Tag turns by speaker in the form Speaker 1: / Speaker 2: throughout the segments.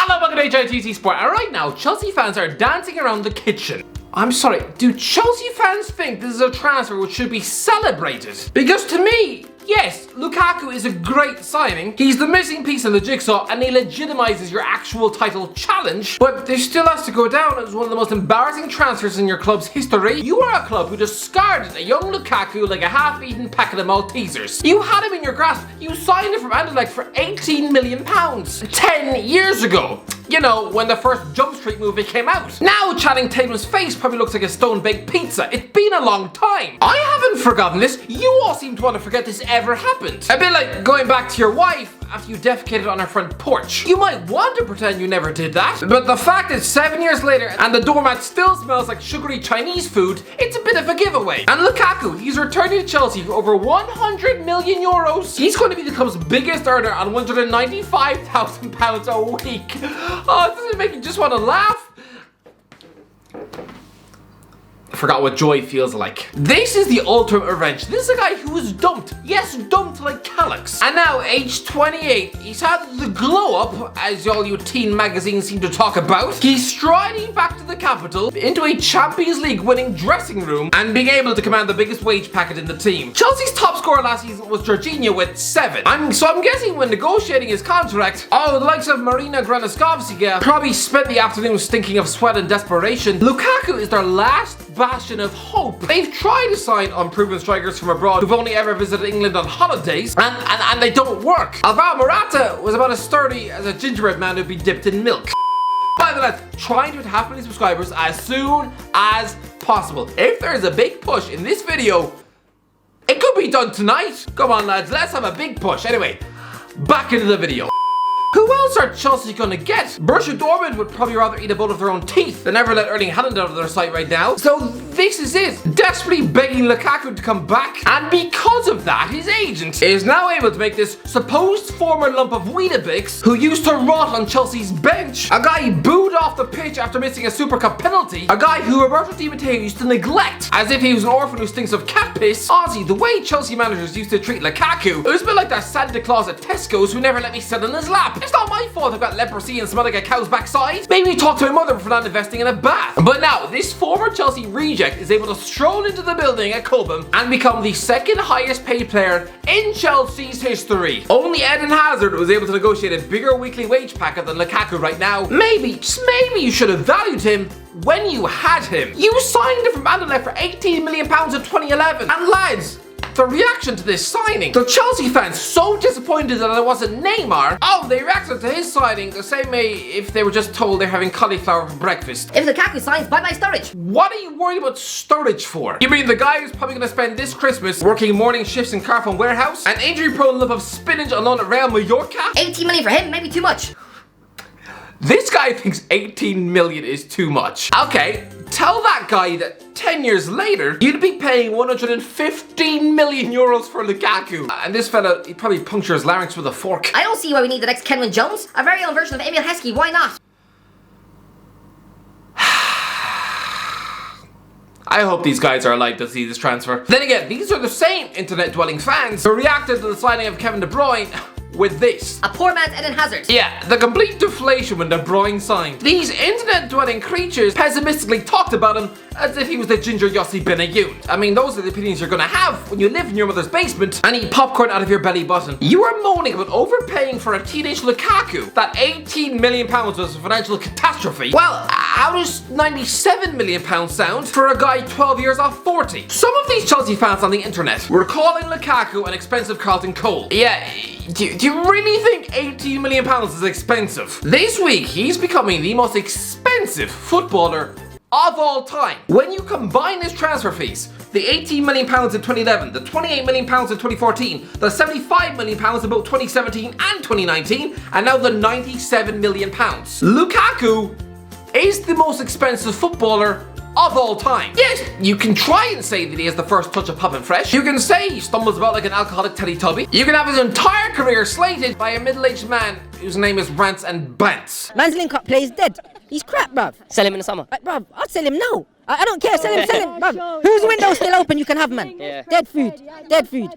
Speaker 1: Hello, welcome to HITC Sport. And right now, Chelsea fans are dancing around the kitchen. I'm sorry, do Chelsea fans think this is a transfer which should be celebrated? Because to me, yes, Lukaku is a great signing. He's the missing piece of the jigsaw and he legitimizes your actual title challenge. But this still has to go down as one of the most embarrassing transfers in your club's history. You are a club who discarded a young Lukaku like a half-eaten packet of Maltesers. You had him in your grasp. You signed him from Anderlecht for £18 million 10 years ago. You know, when the first Jump Street movie came out. Now Channing Tatum's face probably looks like a stone-baked pizza. It's been a long time. I haven't forgotten this. You all seem to want to forget this ever happened. A bit like going back to your wife after you defecated on her front porch. You might want to pretend you never did that, but the fact is 7 years later and the doormat still smells like sugary Chinese food, it's a bit of a giveaway. And Lukaku, he's returning to Chelsea for over 100 million euros. He's going to be the club's biggest earner on £195,000 a week. Oh, doesn't it make you just want to laugh? I forgot what joy feels like. This is the ultimate revenge. This is a guy who was dumped. Yes, dumped like Calyx. And now, age 28, he's had the glow up, as all you teen magazines seem to talk about. He's striding back to the capital, into a Champions League winning dressing room, and being able to command the biggest wage packet in the team. Chelsea's top scorer last season was Jorginho with 7. So I'm guessing when negotiating his contract, the likes of Marina Granovskaya probably spent the afternoon stinking of sweat and desperation. Lukaku is their last bastion of hope. They've tried to sign unproven strikers from abroad who've only ever visited England on holidays, and they don't work. Alvaro Morata was about as sturdy as a gingerbread man who'd be dipped in milk. By the way, trying to hit 500,000 subscribers as soon as possible. If there's a big push in this video, it could be done tonight. Come on lads, let's have a big push. Anyway, back into the video. Who else are Chelsea gonna get? Borussia Dortmund would probably rather eat a bowl of their own teeth than ever let Erling Haaland out of their sight right now. So this is it. Desperately begging Lukaku to come back. And because of that, his agent is now able to make this supposed former lump of Weetabix, who used to rot on Chelsea's bench, a guy booed off the pitch after missing a Super Cup penalty, a guy who Roberto Di Matteo used to neglect as if he was an orphan who stinks of cat piss. Honestly, the way Chelsea managers used to treat Lukaku, it was a bit like that Santa Claus at Tesco's who never let me sit on his lap. It's not my fault I've got leprosy and smell like a cow's backside. Maybe talk to my mother for not investing in a bath. But now, this former Chelsea reject is able to stroll into the building at Cobham and become the second highest paid player in Chelsea's history. Only Eden Hazard was able to negotiate a bigger weekly wage packet than Lukaku right now. Maybe, just maybe you should have valued him when you had him. You signed him from Anderlecht for £18 million in 2011. And lads, the reaction to this signing, the Chelsea fans so disappointed that it wasn't Neymar. They reacted to his signing the same way if they were just told they're having cauliflower for breakfast.
Speaker 2: If Lukaku signs, bye-bye Sturridge.
Speaker 1: What are you worried about Sturridge for? You mean the guy who's probably going to spend this Christmas working morning shifts in Carphone Warehouse? An injury-prone lump of spinach on loan at Real Mallorca?
Speaker 2: 18 million for him, maybe too much.
Speaker 1: This guy thinks 18 million is too much. Okay, tell that guy that 10 years later, you'd be paying 115 million euros for Lukaku. And this fella, he'd probably puncture his larynx with a fork.
Speaker 2: I don't see why we need the next Kenwyne Jones. A very own version of Emil Heskey, why not?
Speaker 1: I hope these guys are alive to see this transfer. Then again, these are the same internet-dwelling fans who reacted to the signing of Kevin De Bruyne with this.
Speaker 2: A poor man's Eden Hazard.
Speaker 1: Yeah, the complete deflation when De Bruyne signed. These internet-dwelling creatures pessimistically talked about him as if he was the ginger Yossi Benayoun. I mean, those are the opinions you're gonna have when you live in your mother's basement and eat popcorn out of your belly button. You are moaning about overpaying for a teenage Lukaku. That £18 million was a financial catastrophe. Well, how does £97 million sound for a guy 12 years off 40? Some of these Chelsea fans on the internet were calling Lukaku an expensive Carlton Cole. Yeah, do you really think £18 million is expensive? This week, he's becoming the most expensive footballer of all time. When you combine his transfer fees, the £18 million in 2011, the £28 million in 2014, the £75 million in both 2017 and 2019, and now the £97 million. Lukaku is the most expensive footballer of all time. Yes, you can try and say that he has the first touch of pop and fresh. You can say he stumbles about like an alcoholic Teletubby. You can have his entire career slated by a middle-aged man whose name is Rants and Bants.
Speaker 3: Man's link-up play is dead. He's crap, bruv.
Speaker 2: Sell him in the summer.
Speaker 3: Bruv, I'd sell him now. I don't care. Sell him, bruv. Whose window's still open? You can have, man.
Speaker 4: Yeah.
Speaker 3: Dead food.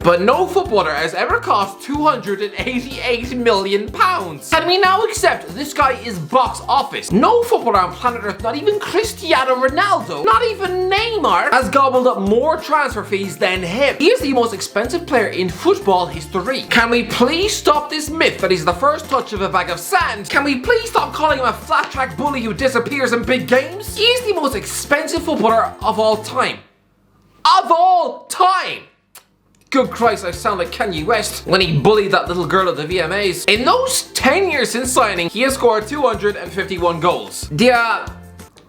Speaker 1: But no footballer has ever cost £288 million. Can we now accept this guy is box office? No footballer on planet Earth, not even Cristiano Ronaldo, not even Neymar, has gobbled up more transfer fees than him. He is the most expensive player in football history. Can we please stop this myth that he's the first touch of a bag of sand? Can we please stop calling him a flat track bully who disappears in big games? He is the most expensive footballer of all time. Of all time! Good Christ, I sound like Kanye West when he bullied that little girl at the VMAs. In those 10 years since signing, he has scored 251 goals.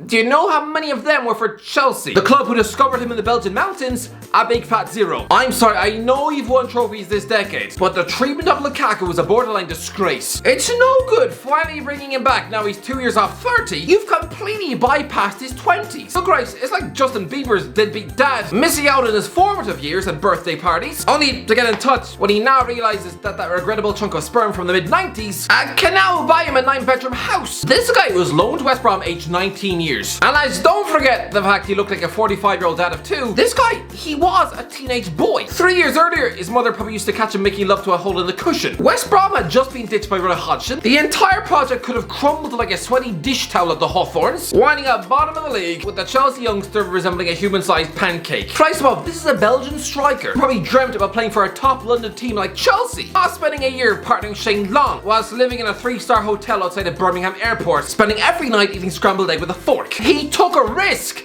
Speaker 1: Do you know how many of them were for Chelsea? The club who discovered him in the Belgian mountains, a big fat zero. I'm sorry, I know you've won trophies this decade, but the treatment of Lukaku was a borderline disgrace. It's no good finally bringing him back now he's 2 years off 30. You've completely bypassed his 20s. So Christ, it's like Justin Bieber's deadbeat dad, missing out on his formative years and birthday parties, only to get in touch when he now realizes that regrettable chunk of sperm from the mid-90s can now buy him a 9-bedroom house. This guy was loaned to West Brom aged 19 years. And lads, don't forget the fact he looked like a 45-year-old dad of 2. This guy, he was a teenage boy. 3 years earlier, his mother probably used to catch him making love to a hole in the cushion. West Brom had just been ditched by Roy Hodgson. The entire project could have crumbled like a sweaty dish towel at the Hawthorns, winding up bottom of the league with the Chelsea youngster resembling a human-sized pancake. Christ above, this is a Belgian striker. Probably dreamt about playing for a top London team like Chelsea. Spending a year partnering Shane Long, whilst living in a 3-star hotel outside of Birmingham Airport, spending every night eating scrambled egg with a fork. He took a risk,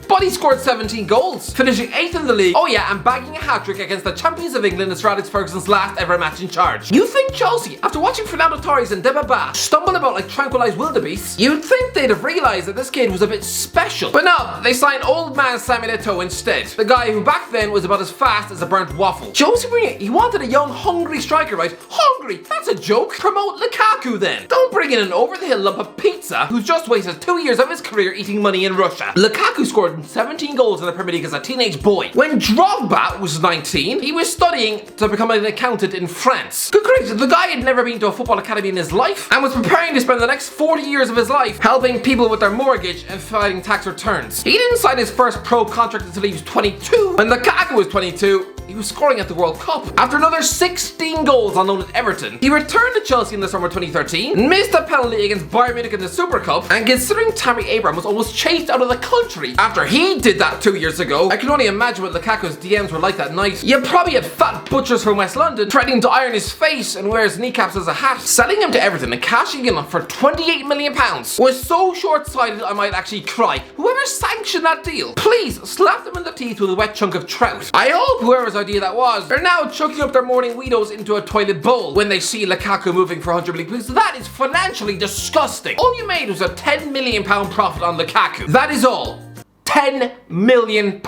Speaker 1: but he scored 17 goals, finishing 8th in the league. Oh yeah, and bagging a hat-trick against the champions of England in Sir Alex Ferguson's last ever match in charge. You think Chelsea, after watching Fernando Torres and Demba Ba stumble about like tranquilized wildebeests, you'd think they'd have realized that this kid was a bit special. But no, they signed old man Samuel Eto'o instead, the guy who back then was about as fast as a burnt waffle. Jose Mourinho, he wanted a young, hungry striker, right? Hungry? That's a joke. Promote Lukaku then. Don't bring in an over-the-hill lump of pizza who's just wasted 2 years of his career eating money in Russia. Lukaku scored 17 goals in the Premier League as a teenage boy. When Drogba was 19, he was studying to become an accountant in France. Good grief, the guy had never been to a football academy in his life and was preparing to spend the next 40 years of his life helping people with their mortgage and filing tax returns. He didn't sign his first pro contract until he was 22. When Lukaku was 22, he was scoring at the World Cup. After another 16 goals on loan at Everton, he returned to Chelsea in the summer 2013, missed a penalty against Bayern Munich in the Super Cup, and considering Tammy Abraham was almost chased out of the country after he did that 2 years ago, I can only imagine what Lukaku's DMs were like that night. You probably had fat butchers from West London threatening to iron his face and wear his kneecaps as a hat. Selling him to Everton and cashing in on for £28 million was so short-sighted I might actually cry. Whoever sanctioned that deal, please slap them in the teeth with a wet chunk of trout. I hope whoever's idea that was, they're now chucking up their morning Weedos into a toilet bowl when they see Lukaku moving for 100 million, because that is financially disgusting. All you made was a £10 million profit on Lukaku. That is all. £10 million.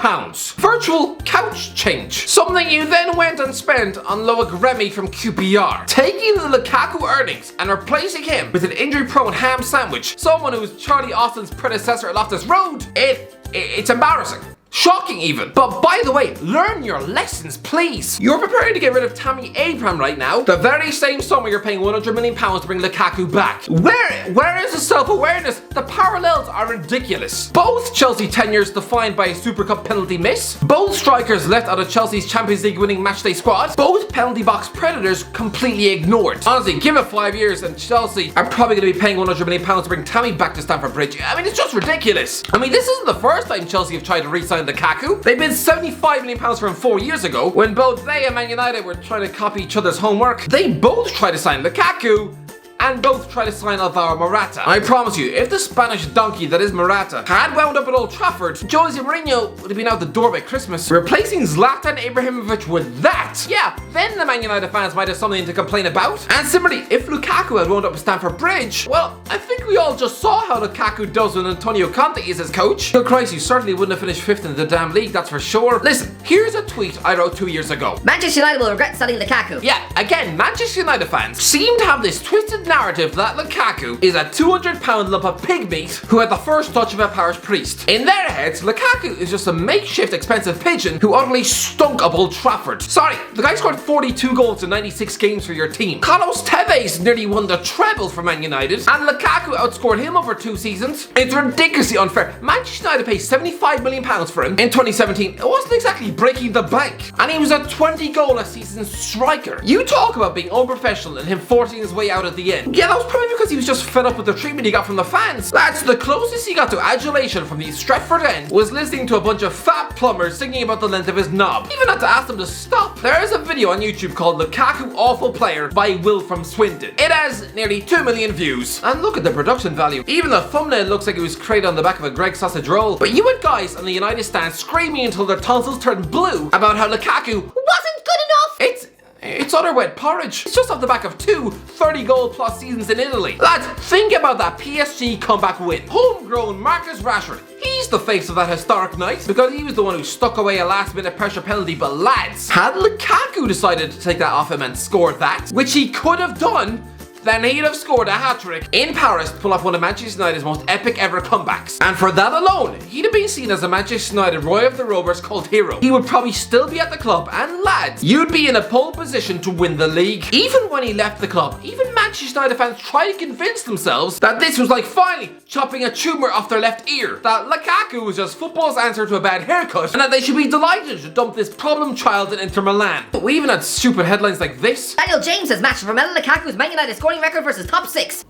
Speaker 1: Virtual couch change. Something you then went and spent on Loic Remy from QPR. Taking the Lukaku earnings and replacing him with an injury-prone ham sandwich, someone who was Charlie Austin's predecessor at Loftus Road, it's embarrassing. Shocking even. But by the way, learn your lessons, please. You're preparing to get rid of Tammy Abraham right now, the very same summer you're paying £100 million to bring Lukaku back. Where is the self-awareness? The parallels are ridiculous. Both Chelsea tenures defined by a Super Cup penalty miss, both strikers left out of Chelsea's Champions League winning matchday squad, both penalty box predators completely ignored. Honestly, give it 5 years and Chelsea are probably going to be paying £100 million to bring Tammy back to Stamford Bridge. I mean, it's just ridiculous. I mean, this isn't the first time Chelsea have tried to re-sign Lukaku. They bid £75 million for him 4 years ago when both they and Man United were trying to copy each other's homework. They both tried to sign Lukaku and both try to sign Alvaro Morata. I promise you, if the Spanish donkey that is Morata had wound up at Old Trafford, Jose Mourinho would have been out the door by Christmas. Replacing Zlatan Ibrahimovic with that, yeah, then the Man United fans might have something to complain about. And similarly, if Lukaku had wound up at Stamford Bridge, well, I think we all just saw how Lukaku does when Antonio Conte is his coach. Good Christ, you certainly wouldn't have finished 5th in the damn league, that's for sure. Listen, here's a tweet I wrote 2 years ago.
Speaker 2: Manchester United will regret selling Lukaku.
Speaker 1: Yeah, again, Manchester United fans seem to have this twisted narrative that Lukaku is a 200-pound lump of pig meat who had the first touch of a parish priest. In their heads, Lukaku is just a makeshift expensive pigeon who utterly stunk up Old Trafford. Sorry, the guy scored 42 goals in 96 games for your team. Carlos Tevez nearly won the treble for Man United, and Lukaku outscored him over 2 seasons. It's ridiculously unfair. Manchester United paid £75 million for him in 2017. It wasn't exactly breaking the bank. And he was a 20-goal-a-season striker. You talk about being unprofessional and him forcing his way out at the end. Yeah, that was probably because he was just fed up with the treatment he got from the fans. That's the closest he got to adulation from the Stretford end was listening to a bunch of fat plumbers singing about the length of his knob. Even had to ask them to stop. There is a video on YouTube called Lukaku Awful Player by Will from Swindon. It has nearly 2 million views. And look at the production value. Even the thumbnail looks like it was created on the back of a Greg sausage roll. But you had guys on the United stand screaming until their tonsils turned blue about how Lukaku wasn't good enough. It's utter wet porridge. It's just off the back of 2 30-goal-plus seasons in Italy. Lads, think about that PSG comeback win. Homegrown Marcus Rashford. He's the face of that historic night because he was the one who stuck away a last-minute pressure penalty. But lads, had Lukaku decided to take that off him and score that, which he could have done, then he'd have scored a hat-trick in Paris to pull off one of Manchester United's most epic ever comebacks. And for that alone, he'd have been seen as a Manchester United Roy of the Rovers cult hero. He would probably still be at the club, and lads, you'd be in a pole position to win the league. Even when he left the club, even Manchester United fans tried to convince themselves that this was like finally chopping a tumour off their left ear, that Lukaku was just football's answer to a bad haircut, and that they should be delighted to dump this problem child in Inter Milan. But we even had stupid headlines like this.
Speaker 2: Daniel James has matched Romelu Lukaku's Man United scoring record versus top 6.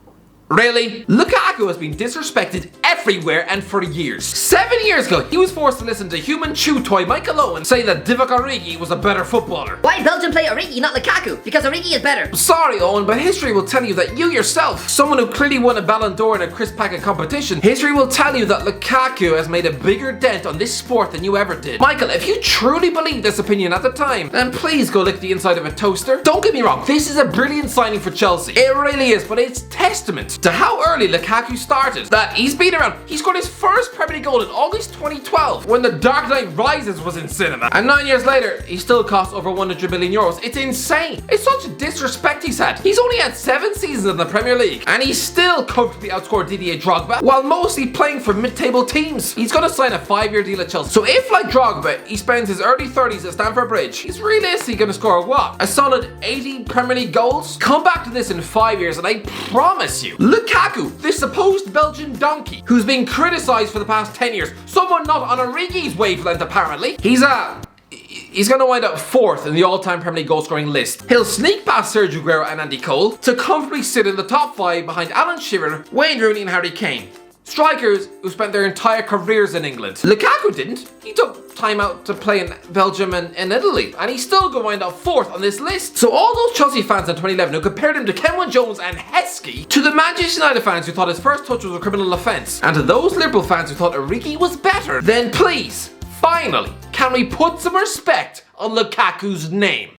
Speaker 1: Really? Lukaku has been disrespected everywhere and for years. 7 years ago, he was forced to listen to human chew toy Michael Owen say that Divock Origi was a better footballer.
Speaker 2: Why Belgium play Origi, not Lukaku? Because Origi is better.
Speaker 1: Sorry, Owen, but history will tell you that you yourself, someone who clearly won a Ballon d'Or in a crisp pack of competition, history will tell you that Lukaku has made a bigger dent on this sport than you ever did. Michael, if you truly believed this opinion at the time, then please go lick the inside of a toaster. Don't get me wrong, this is a brilliant signing for Chelsea. It really is, but it's testament to how early Lukaku started. That he's been around. He scored his first Premier League goal in August 2012 when The Dark Knight Rises was in cinema. And 9 years later, he still costs over 100 million euros. It's insane. It's such disrespect he's had. He's only had 7 seasons in the Premier League and he's still comfortably outscored Didier Drogba while mostly playing for mid-table teams. He's gonna sign a 5-year deal at Chelsea. So if, like Drogba, he spends his early 30s at Stamford Bridge, he's realistically gonna score what? A solid 80 Premier League goals? Come back to this in 5 years and I promise you, Lukaku, this supposed Belgian donkey who's been criticised for the past 10 years, someone not on Origi's wavelength apparently, he's gonna wind up 4th in the all-time Premier League goal-scoring list. He'll sneak past Sergio Aguero and Andy Cole to comfortably sit in the top 5 behind Alan Shearer, Wayne Rooney and Harry Kane. Strikers who spent their entire careers in England. Lukaku didn't. He took time out to play in Belgium and in Italy, and he's still going to wind up 4th on this list. So all those Chelsea fans in 2011 who compared him to Kenwyne Jones and HITC, to the Manchester United fans who thought his first touch was a criminal offence, and to those Liverpool fans who thought Origi was better, then please, finally, can we put some respect on Lukaku's name?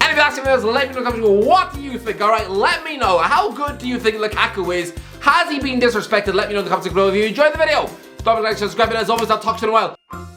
Speaker 1: And if you ask me this, let me know in the comments below, what do you think? Alright, let me know. How good do you think Lukaku is? Has he been disrespected? Let me know in the comments below. If you enjoyed the video, don't forget to like, subscribe, and as always, I'll talk to you in a while.